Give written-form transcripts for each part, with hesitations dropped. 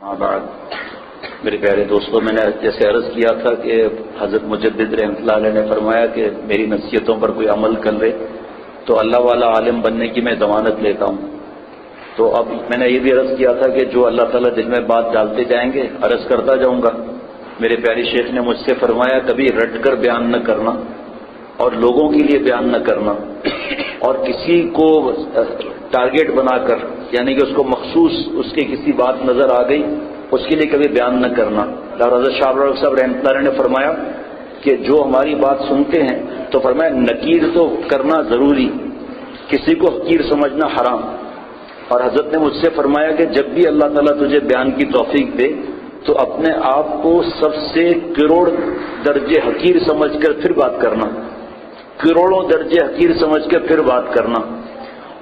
بعد میرے پیارے دوستوں، میں نے جیسے عرض کیا تھا کہ حضرت مجدد رحمۃ اللہ علیہ نے فرمایا کہ میری نصیحتوں پر کوئی عمل کر لے تو اللہ والا عالم بننے کی میں ضمانت لیتا ہوں۔ تو اب میں نے یہ بھی عرض کیا تھا کہ جو اللہ تعالیٰ دل میں بات ڈالتے جائیں گے عرض کرتا جاؤں گا۔ میرے پیارے شیخ نے مجھ سے فرمایا کبھی رٹ کر بیان نہ کرنا اور لوگوں کے لیے بیان نہ کرنا، اور کسی کو ٹارگیٹ بنا کر یعنی کہ اس کو مخصوص اس کی کسی بات نظر آ گئی اس کے لیے کبھی بیان نہ کرنا۔ حضرت شاہ رخ صاحب رحمۃ اللہ علیہ نے فرمایا کہ جو ہماری بات سنتے ہیں تو فرمایا نکیر تو کرنا ضروری، کسی کو حقیر سمجھنا حرام۔ اور حضرت نے مجھ سے فرمایا کہ جب بھی اللہ تعالیٰ تجھے بیان کی توفیق دے تو اپنے آپ کو سب سے کروڑ درجے حقیر سمجھ کر پھر بات کرنا، کروڑوں درجے حقیر سمجھ کے پھر بات کرنا۔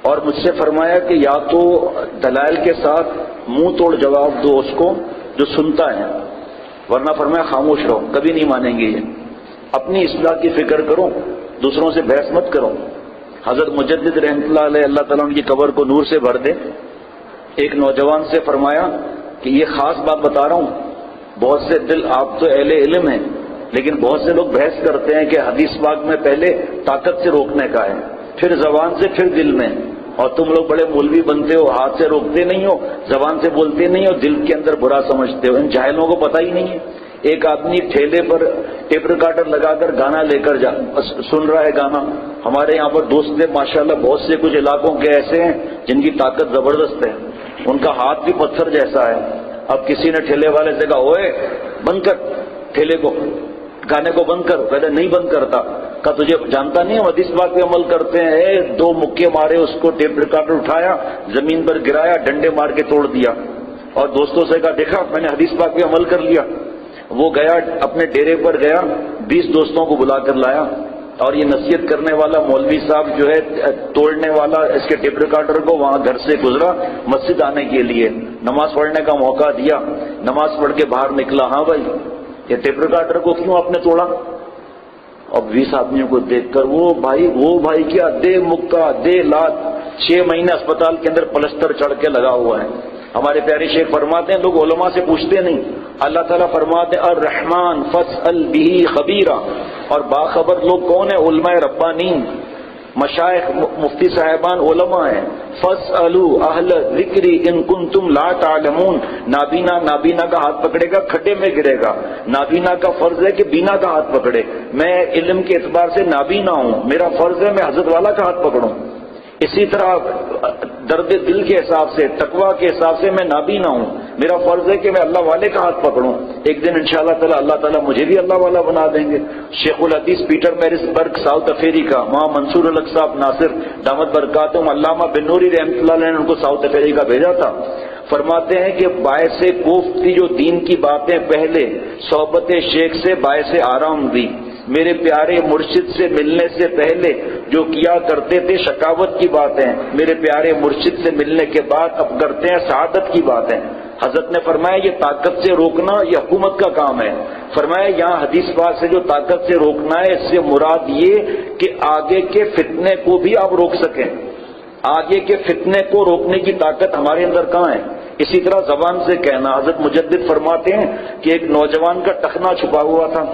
اور مجھ سے فرمایا کہ یا تو دلائل کے ساتھ منہ توڑ جواب دو اس کو جو سنتا ہے، ورنہ فرمایا خاموش رہو، کبھی نہیں مانیں گے یہ۔ اپنی اصلاح کی فکر کرو، دوسروں سے بحث مت کرو۔ حضرت مجدد رحمۃ اللہ علیہ اللہ تعالیٰ ان کی قبر کو نور سے بھر دے، ایک نوجوان سے فرمایا کہ یہ خاص بات بتا رہا ہوں، بہت سے دل، آپ تو اہل علم ہیں لیکن بہت سے لوگ بحث کرتے ہیں کہ حدیث پاک میں پہلے طاقت سے روکنے کا ہے، پھر زبان سے، پھر دل میں، اور تم لوگ بڑے مولوی بنتے ہو، ہاتھ سے روکتے نہیں ہو، زبان سے بولتے نہیں ہو، دل کے اندر برا سمجھتے ہو۔ ان جاہلوں کو پتہ ہی نہیں ہے۔ ایک آدمی ٹھیلے پر ٹیپ ریکارڈر لگا کر گانا لے کر سن رہا ہے گانا۔ ہمارے یہاں پر دوست نے ماشاءاللہ بہت سے کچھ علاقوں کے ایسے ہیں جن کی طاقت زبردست ہے، ان کا ہاتھ بھی پتھر جیسا ہے۔ اب کسی نے ٹھیلے والے سے کہا اوئے بند کر ٹھیلے کو، گانے کو بند کر، کہتا نہیں بند کرتا۔ کہا تجھے جانتا نہیں ہم حدیث پاک پہ عمل کرتے ہیں؟ دو مکے مارے اس کو، ٹیپ ریکارڈر اٹھایا زمین پر گرایا، ڈنڈے مار کے توڑ دیا، اور دوستوں سے کہا دیکھا میں نے حدیث پاک پہ عمل کر لیا۔ وہ گیا اپنے ڈیرے پر گیا، 20 دوستوں کو بلا کر لایا، اور یہ نصیحت کرنے والا مولوی صاحب جو ہے توڑنے والا اس کے ٹیپ ریکارڈر کو وہاں گھر سے گزرا مسجد آنے کے لیے، نماز پڑھنے کا موقع دیا، نماز پڑھ کے باہر نکلا، ہاں بھائی یہ ٹیپ ریکارڈر کو کیوں آپ نے توڑا؟ اور 20 آدمیوں کو دیکھ کر وہ بھائی کیا دے مکہ دے لات، 6 مہینے اسپتال کے اندر پلستر چڑھ کے لگا ہوا ہے۔ ہمارے پیارے شیخ فرماتے ہیں لوگ علماء سے پوچھتے نہیں، اللہ تعالیٰ فرماتے ہیں الرحمن فاسأل بہ خبیرا، اور باخبر لوگ کون ہیں؟ علماء ربانین، مشائخ، مفتی صاحبان علماء ہیں۔ فاسألوا اہل ذکر ان کنتم لا تعلمون، نابینا کا ہاتھ پکڑے گا کھڈے میں گرے گا۔ نابینا کا فرض ہے کہ بینا کا ہاتھ پکڑے، میں علم کے اعتبار سے نابینا ہوں، میرا فرض ہے میں حضرت والا کا ہاتھ پکڑوں۔ اسی طرح درد دل کے حساب سے، تقویٰ کے حساب سے میں نابینا ہوں، میرا فرض ہے کہ میں اللہ والے کا ہاتھ پکڑوں۔ ایک دن انشاءاللہ تعالی اللہ تعالیٰ مجھے بھی اللہ والا بنا دیں گے۔ شیخ الحدیث پیٹر میرس برگ ساؤتھ افریقہ، وہاں منصور الحق صاحب ناصر دامت برکاتہم، علامہ بن نوری رحمۃ اللہ علیہ نے ان کو ساؤتھ افریقہ بھیجا تھا۔ فرماتے ہیں کہ باعث کوفت تھی جو دین کی باتیں پہلے، صحبت شیخ سے باعث آرام دی، میرے پیارے مرشد سے ملنے سے پہلے جو کیا کرتے تھے شکاوت کی باتیں، میرے پیارے مرشد سے ملنے کے بعد اب کرتے ہیں سعادت کی باتیں۔ حضرت نے فرمایا یہ طاقت سے روکنا یہ حکومت کا کام ہے۔ فرمایا یہاں حدیث پاک سے جو طاقت سے روکنا ہے اس سے مراد یہ کہ آگے کے فتنے کو بھی آپ روک سکیں، آگے کے فتنے کو روکنے کی طاقت ہمارے اندر کہاں ہے؟ اسی طرح زبان سے کہنا، حضرت مجدد فرماتے ہیں کہ ایک نوجوان کا ٹخنا چھپا ہوا تھا،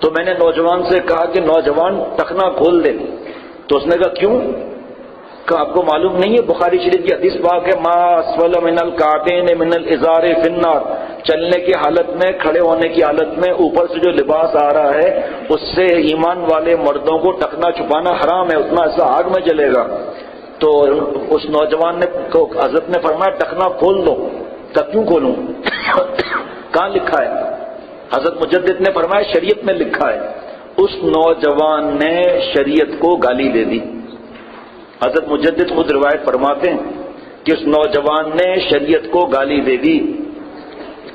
تو میں نے نوجوان سے کہا کہ نوجوان ٹخنا کھول دے، تو اس نے کہا کیوں؟ کہ آپ کو معلوم نہیں ہے بخاری شریف کی حدیث پاک ہے ما اسفل من الکعبین من الازار فی النار، چلنے کی حالت میں، کھڑے ہونے کی حالت میں اوپر سے جو لباس آ رہا ہے اس سے ایمان والے مردوں کو ٹخنا چھپانا حرام ہے، اتنا ایسا آگ میں جلے گا۔ تو اس نوجوان نے حضرت نے فرمایا ٹخنا کھول دو۔ کہ کیوں کھولوں؟ کہاں لکھا ہے؟ حضرت مجدد نے فرمایا شریعت میں لکھا ہے۔ اس نوجوان نے شریعت کو گالی دے دی۔ حضرت مجدد خود روایت فرماتے ہیں کہ اس نوجوان نے شریعت کو گالی دے دی۔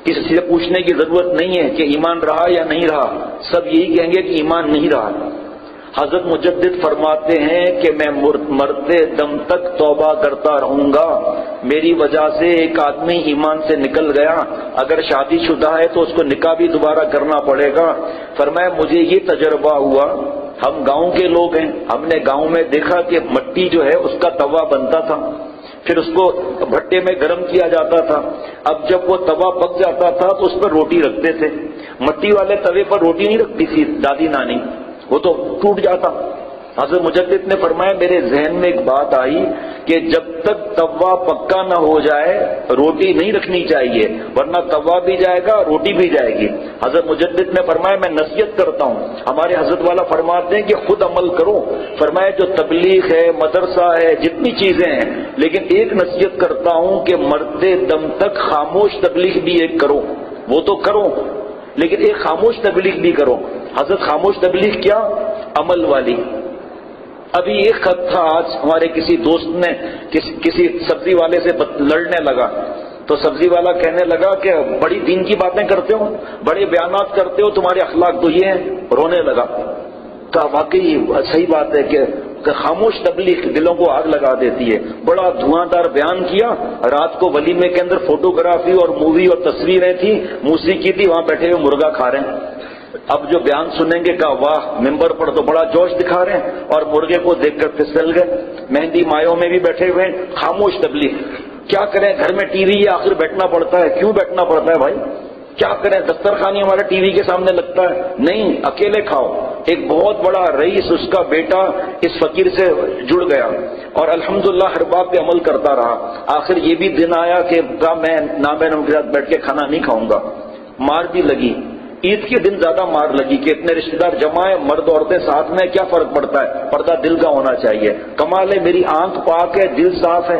کسی سے پوچھنے کی ضرورت نہیں ہے کہ ایمان رہا یا نہیں رہا، سب یہی کہیں گے کہ ایمان نہیں رہا۔ حضرت مجدد فرماتے ہیں کہ میں مرتے دم تک توبہ کرتا رہوں گا، میری وجہ سے ایک آدمی ایمان سے نکل گیا، اگر شادی شدہ ہے تو اس کو نکاح بھی دوبارہ کرنا پڑے گا۔ فرمایا مجھے یہ تجربہ ہوا، ہم گاؤں کے لوگ ہیں، ہم نے گاؤں میں دیکھا کہ مٹی جو ہے اس کا توا بنتا تھا، پھر اس کو بھٹے میں گرم کیا جاتا تھا. اب جب وہ توا پک جاتا تھا تو اس پر روٹی رکھتے تھے. مٹی والے توے پر روٹی نہیں رکھتی تھی دادی نانی، وہ تو ٹوٹ جاتا. حضرت مجدد نے فرمایا میرے ذہن میں ایک بات آئی کہ جب تک توا پکا نہ ہو جائے روٹی نہیں رکھنی چاہیے، ورنہ توا بھی جائے گا روٹی بھی جائے گی. حضرت مجدد نے فرمایا میں نصیحت کرتا ہوں. ہمارے حضرت والا فرماتے ہیں کہ خود عمل کرو. فرمایا جو تبلیغ ہے، مدرسہ ہے، جتنی چیزیں ہیں، لیکن ایک نصیحت کرتا ہوں کہ مرتے دم تک خاموش تبلیغ بھی ایک کرو. وہ تو کرو لیکن ایک خاموش تبلیغ بھی کرو. حضرت خاموش تبلیغ کیا؟ عمل والی. ابھی ایک خط تھا، آج ہمارے کسی دوست نے کسی سبزی والے سے لڑنے لگا تو سبزی والا کہنے لگا کہ بڑی دین کی باتیں کرتے ہو، بڑے بیانات کرتے ہو، تمہارے اخلاق تو یہ ہیں. رونے لگا. کہا واقعی صحیح بات ہے کہ خاموش تبلیغ دلوں کو آگ لگا دیتی ہے. بڑا دھواں دار بیان کیا. رات کو ولیمے کے اندر فوٹوگرافی اور مووی اور تصویریں تھیں، موسیقی تھی، وہاں بیٹھے ہوئے مرغا کھا رہے ہیں. اب جو بیان سنیں گے کہا واہ ممبر پر تو بڑا جوش دکھا رہے ہیں، اور مرغے کو دیکھ کر پھسل گئے. مہندی مایوں میں بھی بیٹھے ہوئے ہیں. خاموش تبلیغ. کیا کریں، گھر میں ٹی وی ہے، آخر بیٹھنا پڑتا ہے. کیوں بیٹھنا پڑتا ہے بھائی؟ کیا کریں، دسترخوان ہمارا ٹی وی کے سامنے لگتا ہے. نہیں، اکیلے کھاؤ. ایک بہت بڑا رئیس، اس کا بیٹا اس فقیر سے جڑ گیا اور الحمدللہ ہر بات پہ عمل کرتا رہا. آخر یہ بھی دن آیا کہ میں نابینوں کے ساتھ بیٹھ کے کھانا نہیں کھاؤں گا. مار بھی لگی. عید کے دن زیادہ مار لگی کہ اتنے رشتہ دار جمع ہے، مرد عورتیں ساتھ میں، کیا فرق پڑتا ہے، پردہ دل کا ہونا چاہیے. کمال ہے میری آنکھ پاک ہے، دل صاف ہے.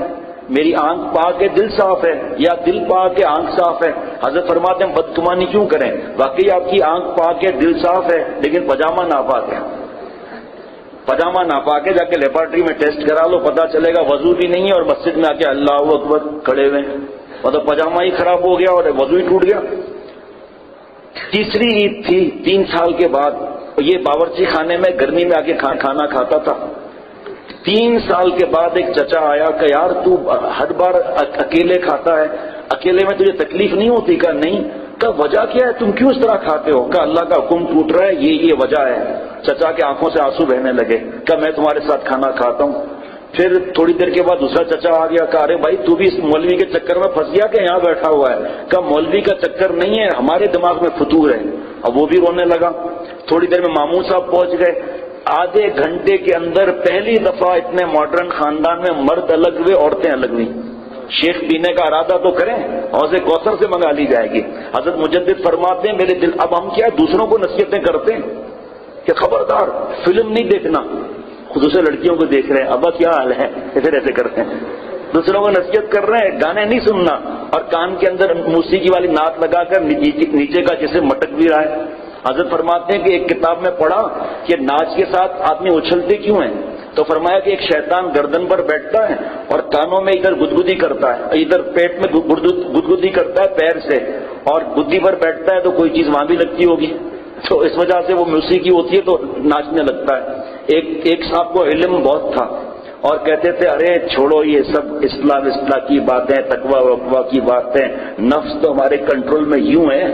میری آنکھ پاک ہے، دل صاف ہے، یا دل پاک ہے، آنکھ صاف ہے. حضرت فرماتے ہیں بدگمانی کیوں کریں؟ واقعی آپ کی آنکھ پاک ہے، دل صاف ہے، لیکن پاجامہ ناپاک ہے. پاجامہ ناپاک ہے، جا کے لیبارٹری میں ٹیسٹ کرا لو، پتہ چلے گا وضو بھی نہیں ہے اور مسجد میں آ کے اللہ اکبر کھڑے ہوئے ہیں. مطلب پاجامہ ہی خراب ہو گیا اور وضو ہی ٹوٹ گیا. تیسری عید تھی 3 سال کے بعد. یہ باورچی خانے میں گرمی میں آ کے کھانا کھاتا تھا. 3 سال کے بعد ایک چچا آیا کہ یار تو ہر بار اکیلے کھاتا ہے، اکیلے میں تجھے تکلیف نہیں ہوتی؟ کہا نہیں. کہا وجہ کیا ہے، تم کیوں اس طرح کھاتے ہو؟ کہا اللہ کا حکم ٹوٹ رہا ہے، یہ وجہ ہے. چچا کے آنکھوں سے آنسو بہنے لگے. کہا میں تمہارے ساتھ کھانا کھاتا ہوں. پھر تھوڑی دیر کے بعد دوسرا چچا آ گیا. کہا ارے بھائی تو بھی اس مولوی کے چکر میں پھنس گیا کہ یہاں بیٹھا ہوا ہے؟ کہا مولوی کا چکر نہیں ہے، ہمارے دماغ میں فطور ہے. اب وہ بھی رونے لگا. تھوڑی دیر میں ماموں صاحب پہنچ گئے. آدھے گھنٹے کے اندر پہلی دفعہ اتنے ماڈرن خاندان میں مرد الگ ہوئے، عورتیں الگ ہوئی. شیخ پینے کا ارادہ تو کریں، حوض کوثر سے منگا لی جائے گی. حضرت مجدد فرماتے ہیں میرے دل، اب ہم کیا دوسروں کو نصیحتیں کرتے ہیں کہ خبردار فلم نہیں دیکھنا. خصوصاً لڑکیوں کو دیکھ رہے ہیں، ابا کیا حال ہے، ایسے کرتے ہیں. دوسروں کو نصیحت کر رہے ہیں، گانے نہیں سننا، اور کان کے اندر موسیقی والی نعت لگا کر نیچے کا جسے مٹک بھی رہا ہے. حضرت فرماتے ہیں کہ ایک کتاب میں پڑھا کہ ناچ کے ساتھ آدمی اچھلتے کیوں ہیں، تو فرمایا کہ ایک شیطان گردن پر بیٹھتا ہے اور کانوں میں ادھر گدگدی کرتا ہے، ادھر پیٹ میں گدگدی کرتا ہے پیر سے، اور گدی پر بیٹھتا ہے تو کوئی چیز وہاں بھی لگتی ہوگی، تو اس وجہ سے وہ موسیقی ہوتی ہے تو ناچنے لگتا ہے. ایک صاحب کو علم بہت تھا اور کہتے تھے ارے چھوڑو یہ سب اصلاح کی باتیں، تقوی وقوہ کی باتیں، نفس تو ہمارے کنٹرول میں یوں ہے.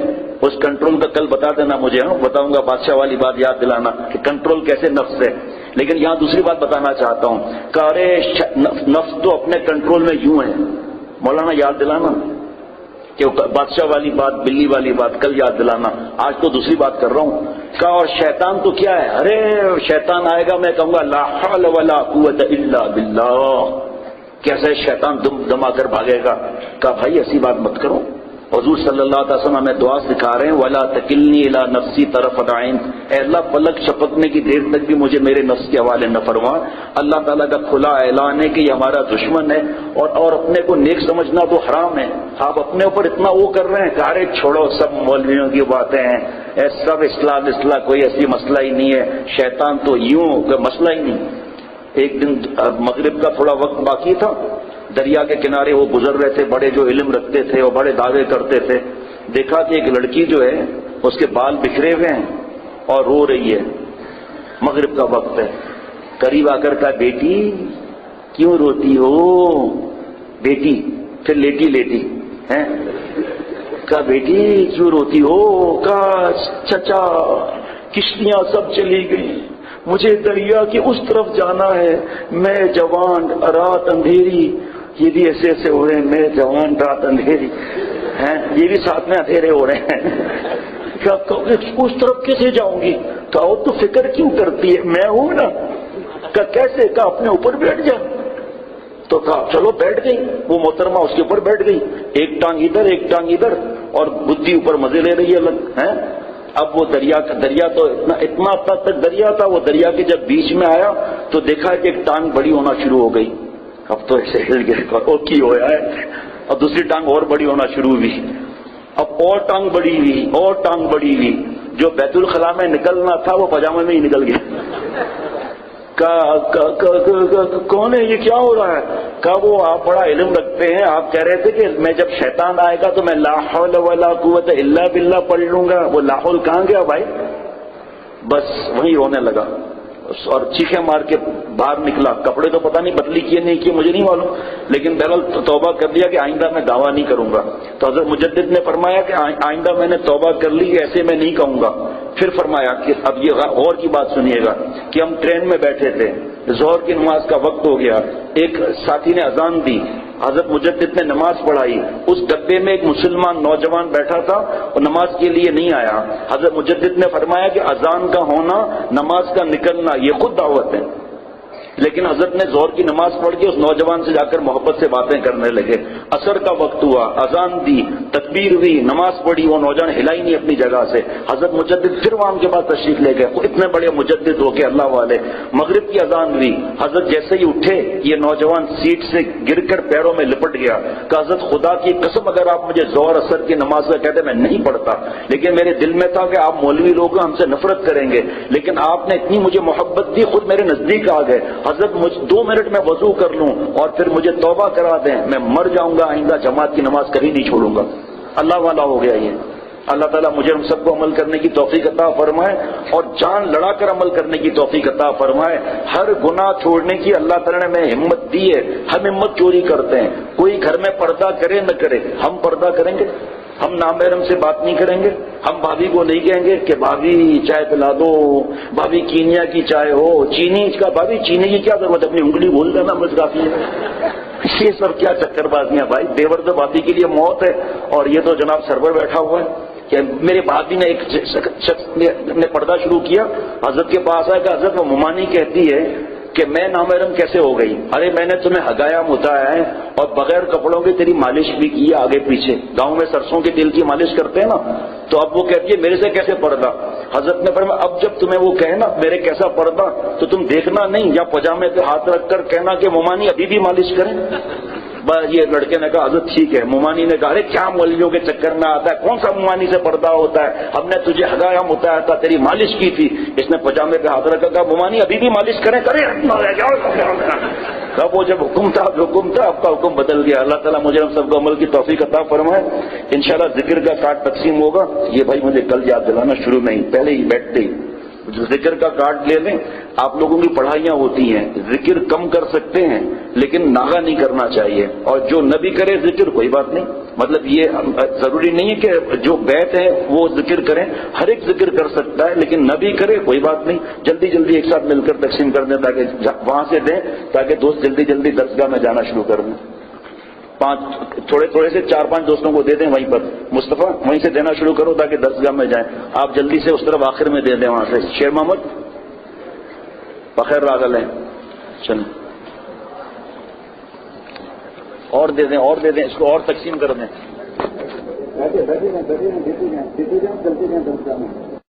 اس کنٹرول کا کل بتا دینا مجھے، بتاؤں گا. بادشاہ والی بات یاد دلانا کہ کنٹرول کیسے نفس ہے. لیکن یہاں دوسری بات بتانا چاہتا ہوں کہ ارے نفس تو اپنے کنٹرول میں یوں ہے. مولانا یاد دلانا کہ بادشاہ والی بات، بلی والی بات کل یاد دلانا. آج تو دوسری بات کر رہا ہوں. کہا اور شیطان تو کیا ہے؟ ارے شیطان آئے گا، میں کہوں گا لا حول ولا قوت الا باللہ. کیسے شیطان دما کر بھاگے گا؟ کہا بھائی ایسی بات مت کرو. حضور صلی اللہ علیہ وسلم ہمیں دعا سکھا رہے ہیں ولا تکلنی الی نفسی طرفۃ عین. اے اللہ پلک چھپکنے کی دیر تک بھی مجھے میرے نفس کے حوالے نہ فرما. اللہ تعالیٰ کا کھلا اعلان ہے کہ یہ ہمارا دشمن ہے اور اپنے کو نیک سمجھنا تو حرام ہے. آپ اپنے اوپر اتنا وہ کر رہے ہیں کہ ارے چھوڑو سب مولویوں کی باتیں ہیں، سب اصلاح کوئی ایسی مسئلہ ہی نہیں ہے، شیطان تو یوں کہ مسئلہ ہی نہیں. ایک دن مغرب کا تھوڑا وقت باقی تھا، دریا کے کنارے وہ گزر رہے تھے، بڑے جو علم رکھتے تھے وہ بڑے دعوے کرتے تھے. دیکھا کہ ایک لڑکی جو ہے اس کے بال بکھرے ہوئے ہیں اور رو رہی ہے. مغرب کا وقت ہے. قریب آ کر کہا بیٹی کیوں روتی ہو بیٹی؟ پھر لیٹی ہیں. کہا بیٹی کیوں روتی ہو؟ کہا چچا کشتیاں سب چلی گئی، مجھے دریا کی اس طرف جانا ہے، میں جوان، رات اندھیری، یہ بھی ایسے ایسے ہو رہے ہیں، میں جوان رات اندھیری ہیں، یہ بھی ساتھ میں اندھیرے ہو رہے ہیں، کیا اس طرف کیسے جاؤں گی؟ کہا تو فکر کیوں کرتی ہے، میں ہوں نا۔ کہا کیسے؟ کہا اپنے اوپر بیٹھ جا۔ تو کہا چلو بیٹھ گئی، وہ محترمہ اس کے اوپر بیٹھ گئی، ایک ٹانگ ادھر ایک ٹانگ ادھر، اور بدھی اوپر مزے لے رہی ہے الگ ہیں۔ اب وہ دریا تو اتنا تک دریا تھا، وہ دریا کے جب بیچ میں آیا تو دیکھا کہ ایک ٹانگ بڑی ہونا شروع ہو گئی۔ اب تو ایسے ہل گئے، او کی ہوا ہے، اور دوسری ٹانگ اور بڑی ہونا شروع ہوئی، اب اور ٹانگ بڑی ہوئی اور ٹانگ بڑی ہوئی، جو بیت الخلاء میں نکلنا تھا وہ پاجامے میں ہی نکل گیا۔ کون ہے یہ، کیا ہو رہا ہے؟ کہا وہ آپ بڑا علم رکھتے ہیں، آپ کہہ رہے تھے کہ میں جب شیطان آئے گا تو میں لا حول ولا قوت الا باللہ پڑھ لوں گا۔ وہ لا حول کہاں گیا بھائی؟ بس وہیں رونے لگا اور چیخیں مار کے باہر نکلا۔ کپڑے تو پتہ نہیں بدلی کیے نہیں کیے مجھے نہیں معلوم، لیکن بہرحال توبہ کر لیا کہ آئندہ میں دعویٰ نہیں کروں گا۔ تو حضرت مجدد نے فرمایا کہ آئندہ میں نے توبہ کر لی، ایسے میں نہیں کہوں گا۔ پھر فرمایا کہ اب یہ غور کی بات سنیے گا کہ ہم ٹرین میں بیٹھے تھے، ظہر کی نماز کا وقت ہو گیا، ایک ساتھی نے اذان دی، حضرت مجدد نے نماز پڑھائی، اس ڈبے میں ایک مسلمان نوجوان بیٹھا تھا اور نماز کے لیے نہیں آیا۔ حضرت مجدد نے فرمایا کہ اذان کا ہونا، نماز کا نکلنا، یہ خود دعوت ہے۔ لیکن حضرت نے ظہر کی نماز پڑھ کے اس نوجوان سے جا کر محبت سے باتیں کرنے لگے۔ عصر کا وقت ہوا، اذان دی، تکبیر ہوئی، نماز پڑھی، وہ نوجوان ہلا ہی نہیں اپنی جگہ سے۔ حضرت مجدد پھر وہاں کے بعد تشریف لے گئے، اتنے بڑے مجدد ہو کے اللہ والے۔ مغرب کی اذان ہوئی، حضرت جیسے ہی اٹھے یہ نوجوان سیٹ سے گر کر پیروں میں لپٹ گیا۔ کہ حضرت خدا کی قسم اگر آپ مجھے ظہر عصر کی نماز کا کہتے میں نہیں پڑھتا، لیکن میرے دل میں تھا کہ آپ مولوی لوگ ہم سے نفرت کریں گے، لیکن آپ نے اتنی مجھے محبت دی، خود میرے نزدیک آ گئے۔ حضرت 2 منٹ میں وضو کر لوں اور پھر مجھے توبہ کرا دیں، میں مر جاؤں گا، آئندہ جماعت کی نماز کبھی نہیں چھوڑوں گا۔ اللہ والا ہو گیا یہ۔ اللہ تعالیٰ مجھے ہم سب کو عمل کرنے کی توفیق عطا فرمائے اور جان لڑا کر عمل کرنے کی توفیق عطا فرمائے۔ ہر گناہ چھوڑنے کی اللہ تعالیٰ نے ہمیں ہمت دی ہے، ہم ہمت چوری کرتے ہیں۔ کوئی گھر میں پردہ کرے نہ کرے، ہم پردہ کریں گے؟ ہم نامحرم سے بات نہیں کریں گے؟ ہم بھابھی کو نہیں کہیں گے کہ بھابھی چائے پلا دو، بھابھی کینیا کی چائے ہو، چینی کا، بھابھی چینی کی کیا ضرورت، اپنی انگلی بول دینا بس کافی ہے۔ یہ سب کیا چکر بازیاں بھائی، دیور تو بھابھی کے لیے موت ہے، اور یہ تو جناب سرور بیٹھا ہوا ہے۔ کہ میرے بھابھی نے ایک شخص نے پردہ شروع کیا، حضرت کے پاس آیا کہ حضرت وہ ممانی کہتی ہے کہ میں نامحرم کیسے ہو گئی؟ ارے میں نے تمہیں ہگایا متایا ہے اور بغیر کپڑوں کے تیری مالش بھی کی ہے آگے پیچھے، گاؤں میں سرسوں کے تیل کی مالش کرتے ہیں نا، تو اب وہ کہتی ہے میرے سے کیسے پردہ؟ حضرت نے فرمایا اب جب تمہیں وہ کہے نا میرے کیسا پردہ، تو تم دیکھنا نہیں، یا پجامے پہ ہاتھ رکھ کر کہنا کہ ممانی ابھی بھی مالش کریں۔ یہ لڑکے نے کہا حضرت ٹھیک ہے۔ ممانی نے کہا ارے کیا مولویوں کے چکر میں آتا ہے، کون سا ممانی سے پردہ ہوتا ہے، ہم نے تجھے ہگایا متایا تھا، تیری مالش کی تھی۔ اس نے پجامے پہ ہاتھ رکھا، کہا ممانی ابھی بھی مالش کریں؟ کرے وہ جب حکم تھا اب کا حکم بدل گیا۔ اللہ تعالیٰ مجھے ہم سب کو عمل کی توفیق عطا فرمائے۔ انشاءاللہ ذکر کا کارڈ تقسیم ہوگا، یہ بھائی مجھے کل یاد دلانا، شروع میں ہی پہلے ہی بیٹھتے ہی ذکر کا کارڈ لے لیں۔ آپ لوگوں کی پڑھائیاں ہوتی ہیں، ذکر کم کر سکتے ہیں لیکن ناغہ نہیں کرنا چاہیے، اور جو نہ بھی کرے ذکر کوئی بات نہیں، مطلب یہ ضروری نہیں ہے کہ جو بیت ہے وہ ذکر کریں، ہر ایک ذکر کر سکتا ہے لیکن نہ بھی کرے کوئی بات نہیں، جلدی جلدی ایک ساتھ مل کر تقسیم کر دیں تاکہ وہاں سے دیں تاکہ دوست جلدی جلدی درسگاہ میں جانا شروع کر دیں۔ تھوڑے سے 4-5 دوستوں کو دے دیں وہیں پر، مصطفیٰ وہیں سے دینا شروع کرو تاکہ درسگاہ میں جائیں، آپ جلدی سے اس طرف آخر میں دے دیں وہاں سے۔ شیر محمد بخیر راغل ہیں، چلیں اور دے دیں اس کو اور تقسیم کر دیں۔